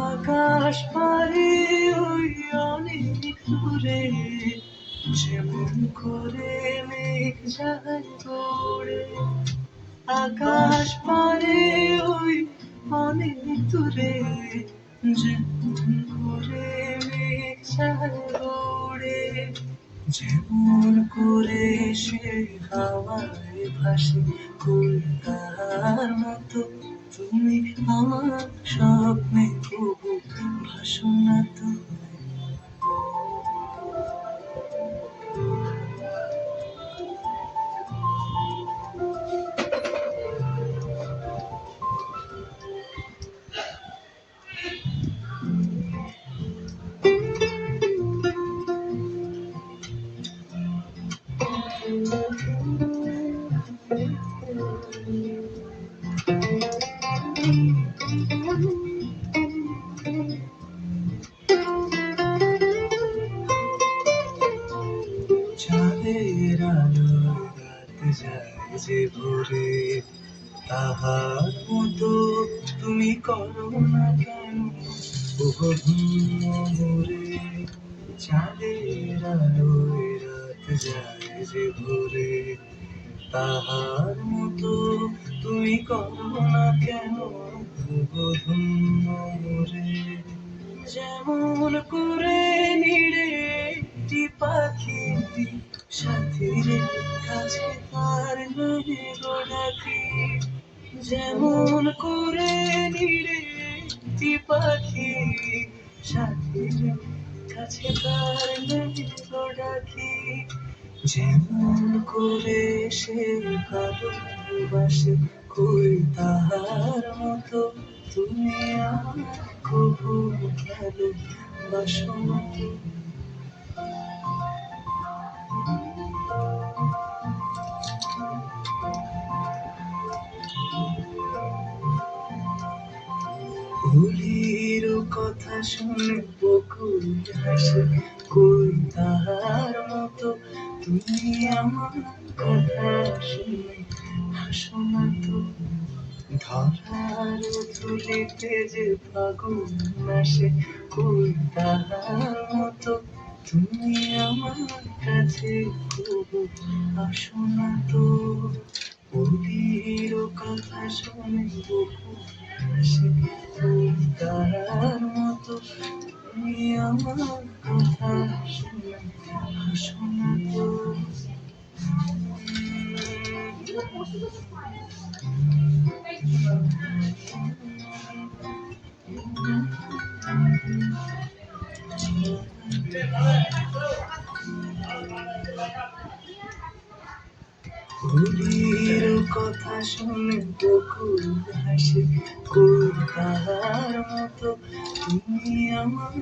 আকাশ পারে ওই অনেক দূরে, যেমন করে মেঘ যায় দৌড়ে। আকাশ পারে ওই অনেক দূরে, যেমন করে মেঘ যায় দৌড়ে। যেমন করে সে হাওয়ায় ভাসে কলকার মতো, তুমি আমার স্বপ্নে কবু ভাসো না তো। চাঁদের আলোয় রাত যায় যে ভোরে, তাহার মতো তুমি করো না কেন ওগো ভিন্ন মোরে। চাঁদের আলোয় রাত যায় যে ভোরে, তাহার মতো তুমি করো না কেন ওগো ভিন্ন মোরে। যেমন করে নিড়ে একটি পাখি সাথীর কাছে তার নদী ডাকি। যেমন করে নিড়ে একটি পাখি সাথীর কাছে তার নদী ডাকি। যেমন করে সে ভালোবাসে কই তাহার মতো তুমি আমার কবু ভালোবাসো না তো। হোলির কথা শুনে বকুল হাসে কই তাহার মতো তুমি আমার কথা শুনে হাসো না তো। ধরার ধুলিতে যে ফাগুন আসে কই তাহার মতো তুমি আমার কাছে কবু আসো না তো। হোলির কথা শুনে বকুল হাসে কই তাহার মতো তুমি আমার কথা শুনে হাসো না তো। হোলির কথা শুনে বকুল হাসে কই তাহার মতো তুমি আমার